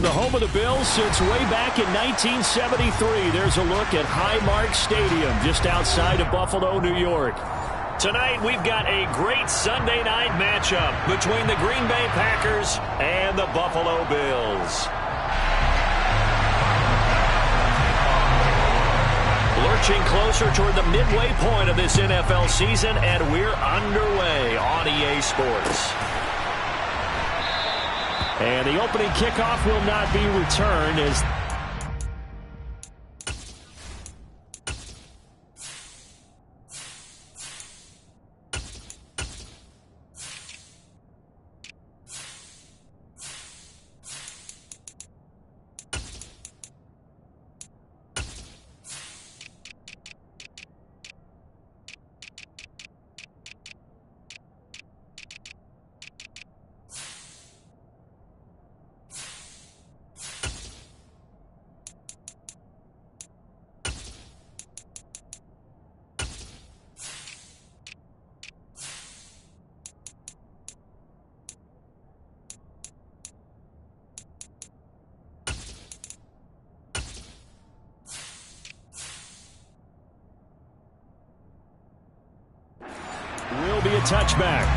From the home of the Bills since way back in 1973, there's a look at Highmark Stadium just outside of Buffalo, New York. Tonight, we've got a great Sunday night matchup between the Green Bay Packers and the Buffalo Bills. Lurching closer toward the midway point of this NFL season, and we're underway on EA Sports. And the opening kickoff will not be returned as will be a touchback.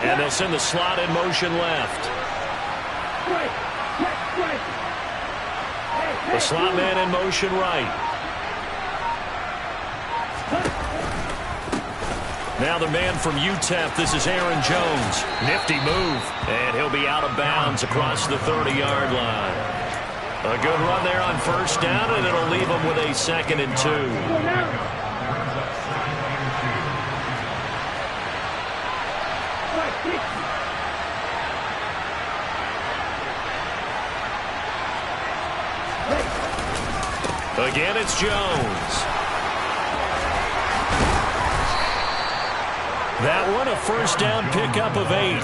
And they'll send the slot in motion left. The slot man in motion right. Now the man from UTEP, this is Aaron Jones. Nifty move, and he'll be out of bounds across the 30-yard line. A good run there on first down, and it'll leave him with a 2nd and 2. Again, it's Jones. That one, a first down pickup of 8.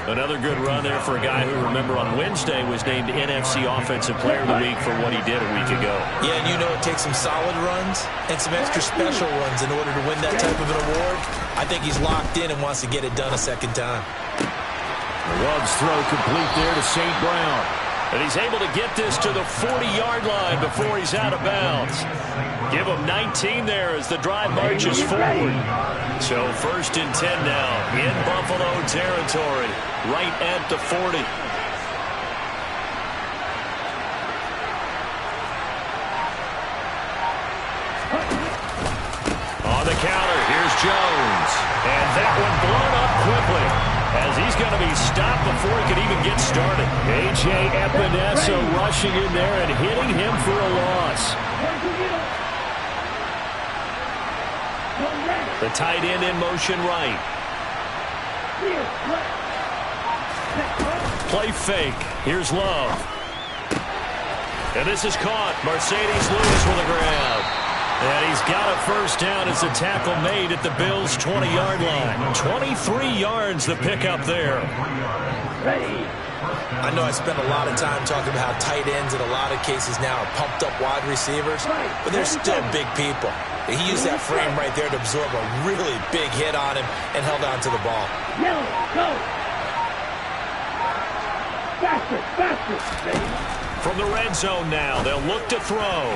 Another good run there for a guy who, remember, on Wednesday was named NFC Offensive Player of the Week for what he did a week ago. Yeah, and you know it takes some solid runs and some extra special runs in order to win that type of an award. I think he's locked in and wants to get it done a second time. Love's throw complete there to St. Brown. And he's able to get this to the 40-yard line before he's out of bounds. Give him 19 there as the drive marches forward. So 1st and 10 now in Buffalo territory, right at the 40. On the counter, here's Jones. And that one blown up quickly, as he's going to be stopped before he can even get started. A.J. Epinesa rushing in there and hitting him for a loss. The tight end in motion right. Play fake. Here's Love. And this is caught. Mercedes Lewis with a grab. And he's got a first down as the tackle made at the Bills' 20-yard line. 23 yards the pickup there. I know I spent a lot of time talking about how tight ends in a lot of cases now are pumped up wide receivers, but they're still big people. He used that frame right there to absorb a really big hit on him and held on to the ball. Go! Faster! From the red zone now, they'll look to throw.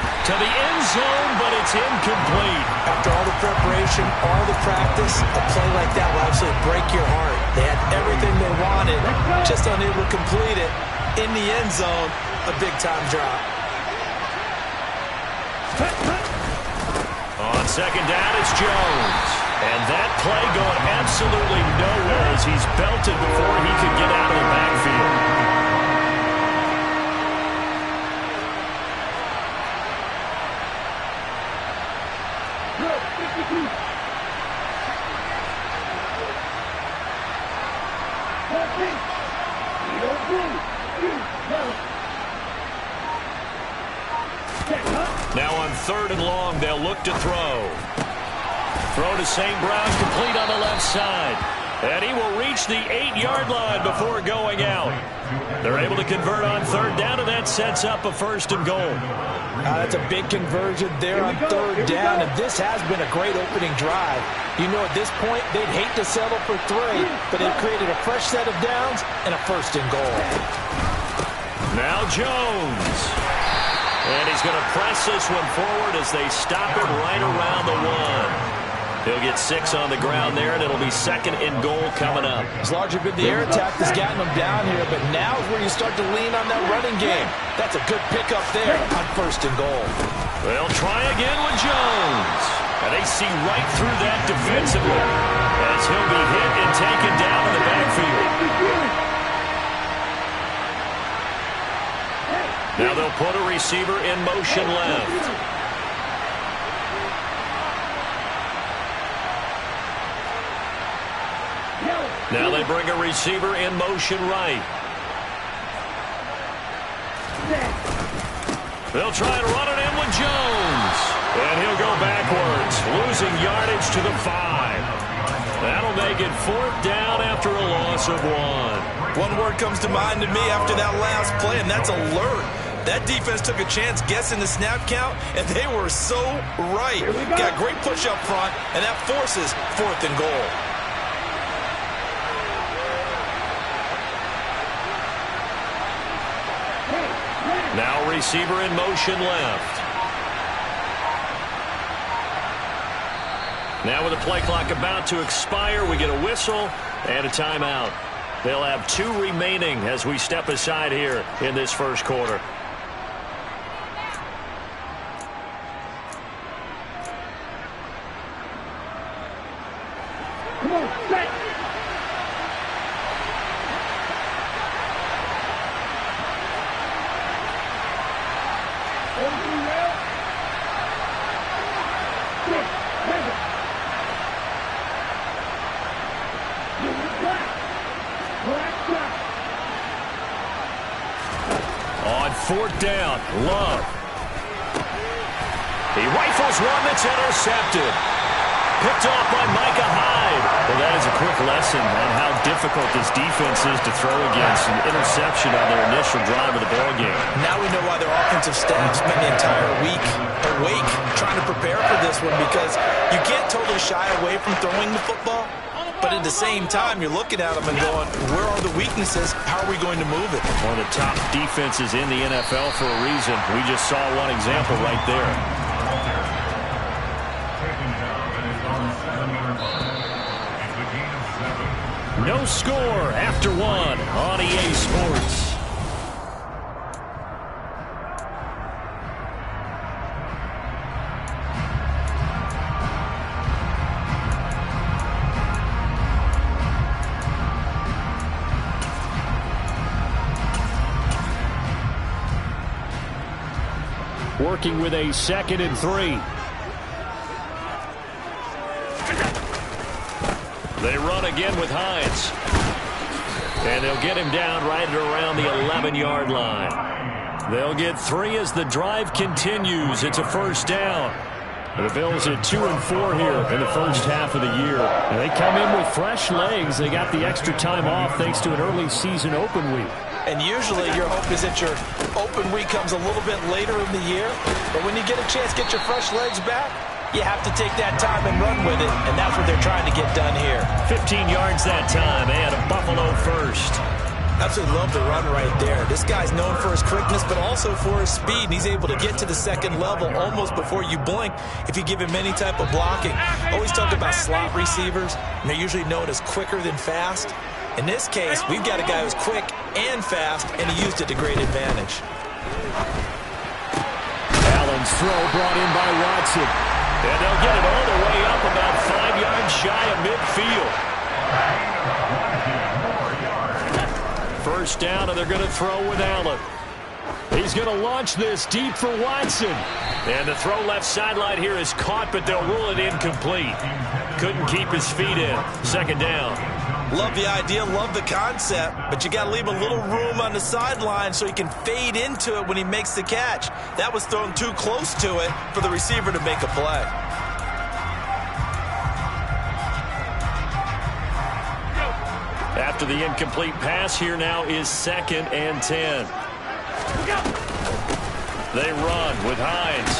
To the end zone, but it's incomplete. After all the preparation, all the practice, a play like that will absolutely break your heart. They had everything they wanted, just unable to complete it. In the end zone, a big-time drop. On second down, it's Jones. And that play going absolutely nowhere as he's belted before he could get out of the backfield. Now on 3rd and long. They'll look to throw. Throw to St. Brown, complete on the left side. And he will reach the 8-yard line before going out. They're able to convert on 3rd down, and that sets up a 1st and goal. That's a big conversion there on 3rd down, and this has been a great opening drive. You know, at this point, they'd hate to settle for 3, but they've created a fresh set of downs and a 1st and goal. Now Jones. And he's going to press this one forward as they stop it right around the 1. He'll get 6 on the ground there, and it'll be 2nd and goal coming up. It's largely been the air attack that's gotten them down here, but now is where you start to lean on that running game. That's a good pickup there on 1st and goal. They'll try again with Jones. And they see right through that defensively as he'll be hit and taken down in the backfield. Now they'll put a receiver in motion left. Now they bring a receiver in motion right. They'll try and run it in with Jones. And he'll go backwards, losing yardage to the 5. That'll make it 4th down after a loss of 1. One word comes to mind to me after that last play, and that's alert. That defense took a chance guessing the snap count, and they were so right. Got great push up front, and that forces 4th and goal. Now receiver in motion left. Now with the play clock about to expire, we get a whistle and a timeout. They'll have 2 remaining as we step aside here in this 1st quarter. Come on, set. On 4th down, Love. He rifles one that's intercepted. Picked off by Micah Hyde. Well, that is a quick lesson on how difficult this defense is to throw against. An interception on their initial drive of the ballgame. Now we know why their offensive staff spent the entire week awake trying to prepare for this one, because you can't totally shy away from throwing the football. But at the same time, you're looking at them and going, where are the weaknesses? How are we going to move it? One of the top defenses in the NFL for a reason. We just saw one example right there. No score after 1 on EA Sports. Working with a 2nd and 3. They run again with Hines. And they'll get him down right at around the 11-yard line. They'll get 3 as the drive continues. It's a 1st down. The Bills at 2 and 4 here in the first half of the year. And they come in with fresh legs. They got the extra time off thanks to an early season open week. And usually your hope is that your open week comes a little bit later in the year. But when you get a chance to get your fresh legs back, you have to take that time and run with it. And that's what they're trying to get done here. 15 yards that time and a Buffalo 1st. Absolutely love the run right there. This guy's known for his quickness, but also for his speed. And he's able to get to the 2nd level almost before you blink if you give him any type of blocking. Always talk about slot receivers, and they're usually known as quicker than fast. In this case, we've got a guy who's quick and fast, and he used it to great advantage. Allen's throw brought in by Watson. And they'll get it all the way up about 5 yards shy of midfield. 1st down, and they're going to throw with Allen. He's going to launch this deep for Watson. And the throw left sideline here is caught, but they'll rule it incomplete. Couldn't keep his feet in. 2nd down. Love the idea, love the concept, but you got to leave a little room on the sideline so he can fade into it when he makes the catch. That was thrown too close to it for the receiver to make a play. After the incomplete pass, here now is 2nd and 10. They run with Hines.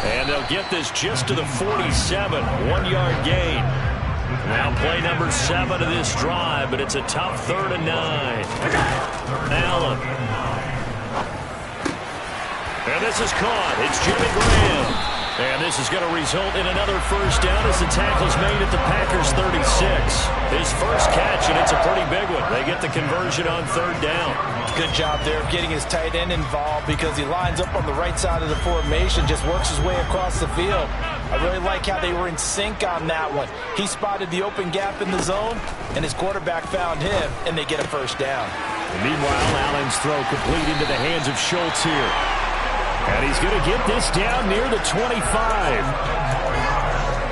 And they'll get this just to the 47. 1-yard gain. Now play number 7 of this drive, but it's a tough 3rd and 9. Allen. And this is caught. It's Jimmy Graham. And this is going to result in another first down as the tackle's made at the Packers' 36. His first catch, and it's a pretty big one. They get the conversion on 3rd down. Good job there of getting his tight end involved because he lines up on the right side of the formation, just works his way across the field. I really like how they were in sync on that one. He spotted the open gap in the zone, and his quarterback found him, and they get a first down. And meanwhile, Allen's throw complete into the hands of Schultz here. And he's going to get this down near the 25.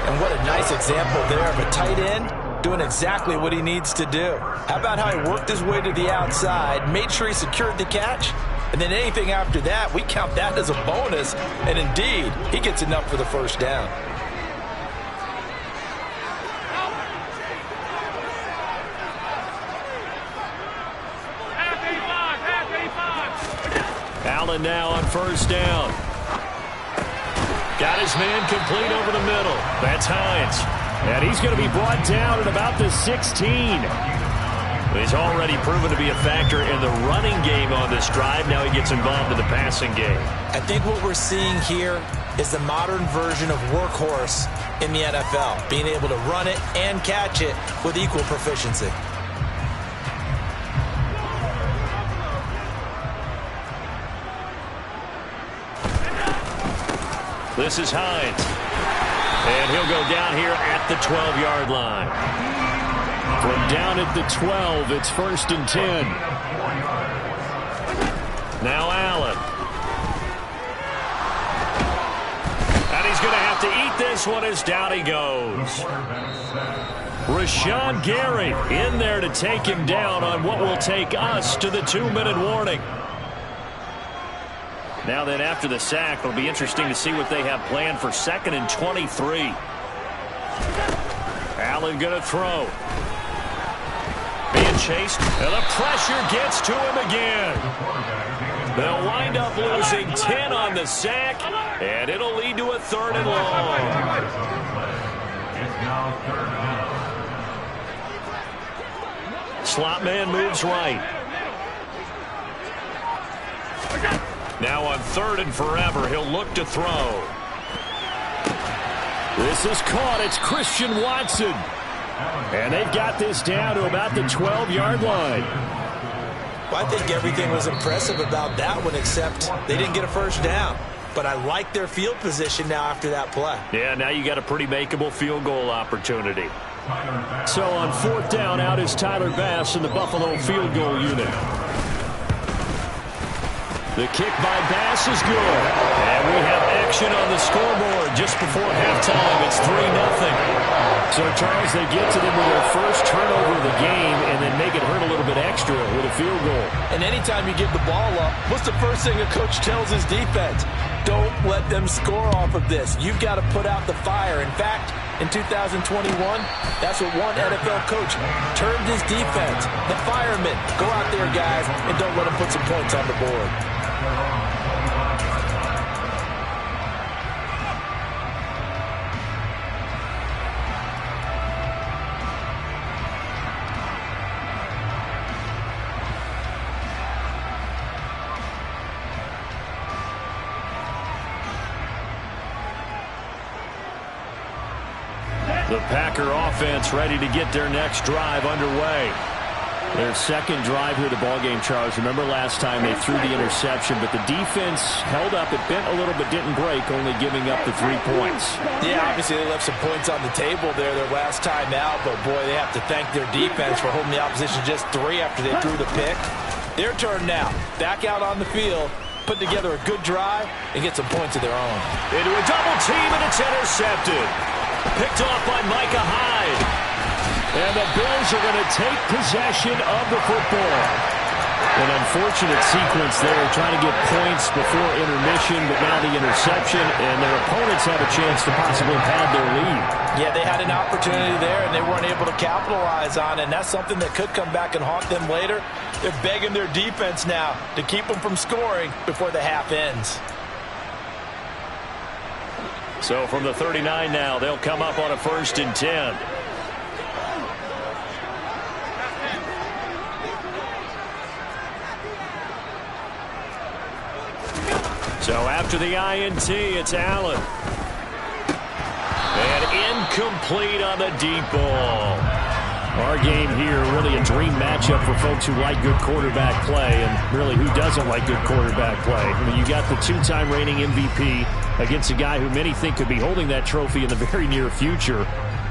And what a nice example there of a tight end doing exactly what he needs to do. How about how he worked his way to the outside, made sure he secured the catch, and then anything after that, we count that as a bonus. And indeed, he gets enough for the first down. Allen now on first down. Got his man complete over the middle. That's Hines. And he's going to be brought down at about the 16. He's already proven to be a factor in the running game on this drive. Now he gets involved in the passing game. I think what we're seeing here is the modern version of workhorse in the NFL, being able to run it and catch it with equal proficiency. This is Hines. And he'll go down here at the 12-yard line. From down at the 12, it's 1st and 10. Now Allen. And he's going to have to eat this one as down he goes. Rashawn Gary in there to take him down on what will take us to the 2-minute warning. Now then, after the sack, it'll be interesting to see what they have planned for 2nd and 23. Allen going to throw. Being chased, and the pressure gets to him again. They'll wind up losing 10 on the sack, and it'll lead to a 3rd and long. Slot man moves right. Now on 3rd and forever, he'll look to throw. This is caught. It's Christian Watson. And they've got this down to about the 12-yard line. Well, I think everything was impressive about that one, except they didn't get a first down. But I like their field position now after that play. Yeah, now you got a pretty makeable field goal opportunity. So on 4th down, out is Tyler Bass in the Buffalo field goal unit. The kick by Bass is good. And we have action on the scoreboard just before halftime. It's 3-0. So, Charles, they get to them with their first turnover of the game and then make it hurt a little bit extra with a field goal. And anytime you give the ball up, what's the first thing a coach tells his defense? Don't let them score off of this. You've got to put out the fire. In fact, in 2021, that's what one NFL coach termed his defense. The firemen. Go out there, guys, and don't let them put some points on the board. The Packer offense ready to get their next drive underway. Their second drive here of the ballgame, Charles. Remember last time they threw the interception, but the defense held up. It bent a little but didn't break, only giving up the 3 points. Yeah, obviously they left some points on the table there their last time out, but boy, they have to thank their defense for holding the opposition just 3 after they threw the pick. Their turn now. Back out on the field, put together a good drive, and get some points of their own. Into a double team, and it's intercepted. Picked off by Micah Hyde. And the Bills are going to take possession of the football. An unfortunate sequence there, trying to get points before intermission, but now the interception, and their opponents have a chance to possibly pad their lead. Yeah, they had an opportunity there, and they weren't able to capitalize on it, and that's something that could come back and haunt them later. They're begging their defense now to keep them from scoring before the half ends. So from the 39 now, they'll come up on a 1st and 10. So after the INT, it's Allen. And incomplete on the deep ball. Our game here, really a dream matchup for folks who like good quarterback play, and really who doesn't like good quarterback play. I mean, you got the 2-time reigning MVP against a guy who many think could be holding that trophy in the very near future.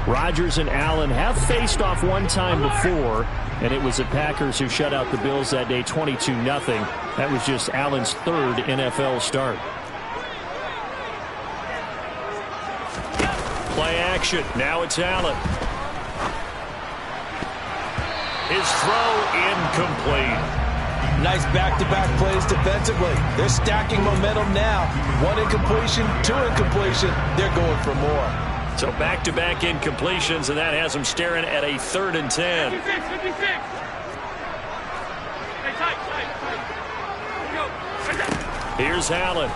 Rodgers and Allen have faced off one time before, and it was the Packers who shut out the Bills that day 22-0. That was just Allen's 3rd NFL start. Play action. Now it's Allen. His throw incomplete. Nice back-to-back plays defensively. They're stacking momentum now. 1 incompletion, 2 incompletion. They're going for more. So back-to-back incompletions, and that has them staring at a 3rd and 10. 56, 56. Hey, tight. Go. Here's Allen.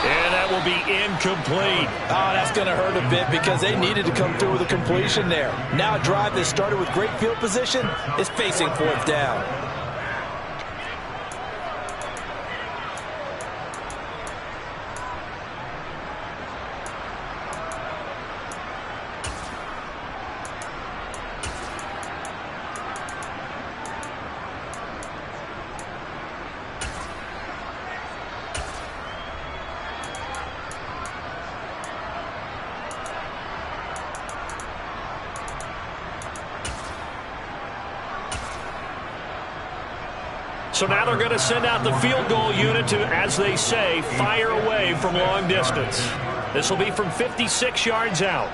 And that will be incomplete. Oh, that's going to hurt a bit because they needed to come through with a completion there. Now a drive that started with great field position is facing 4th down. So now they're going to send out the field goal unit to, as they say, fire away from long distance. This will be from 56 yards out.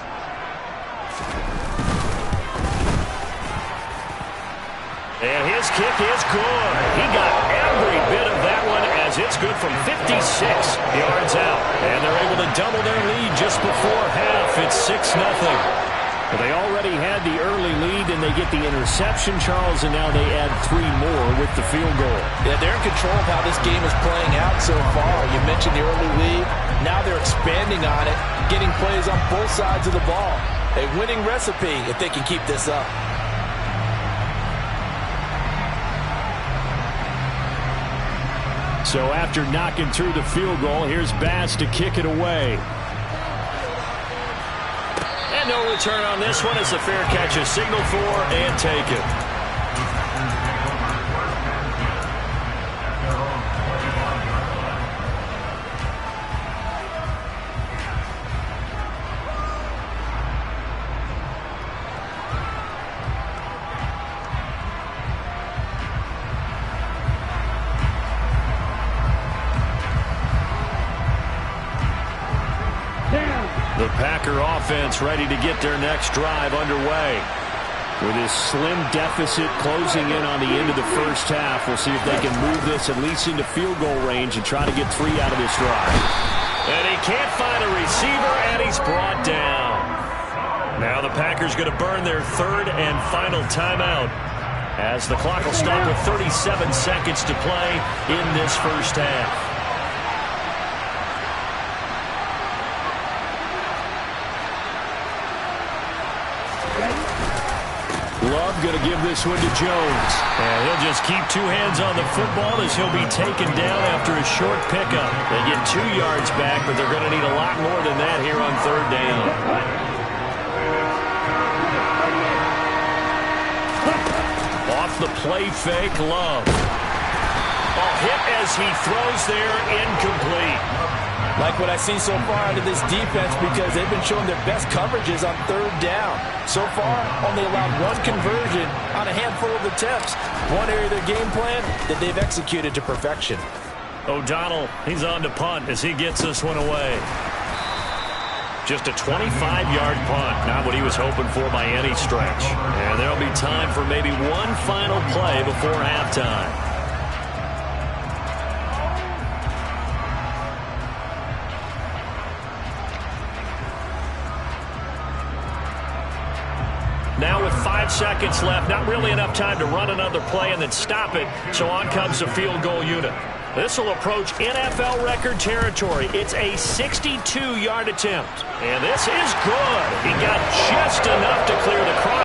And his kick is good. He got every bit of that one as it's good from 56 yards out. And they're able to double their lead just before half. It's 6-0. But they already had the early lead, and they get the interception, Charles, and now they add 3 more with the field goal. Yeah, they're in control of how this game is playing out so far. You mentioned the early lead. Now they're expanding on it, getting plays on both sides of the ball. A winning recipe if they can keep this up. So after knocking through the field goal, here's Bass to kick it away. No return on this one as the fair catch is signaled for and taken. The Packer offense ready to get their next drive underway. With his slim deficit closing in on the end of the first half, we'll see if they can move this at least into field goal range and try to get 3 out of this drive. And he can't find a receiver, and he's brought down. Now the Packers going to burn their 3rd and final timeout as the clock will stop with 37 seconds to play in this first half. Love going to give this one to Jones. And he'll just keep 2 hands on the football as he'll be taken down after a short pickup. They get 2 yards back, but they're going to need a lot more than that here on 3rd down. Off the play fake, Love. Hit as he throws there, incomplete. Like what I see so far out of this defense because they've been showing their best coverages on 3rd down. So far, only allowed 1 conversion on a handful of attempts. One area of their game plan that they've executed to perfection. O'Donnell, he's on to punt as he gets this one away. Just a 25-yard punt. Not what he was hoping for by any stretch. And there'll be time for maybe one final play before halftime. Now with 5 seconds left, not really enough time to run another play and then stop it, so on comes the field goal unit. This will approach NFL record territory. It's a 62-yard attempt. And this is good. He got just enough to clear the cross.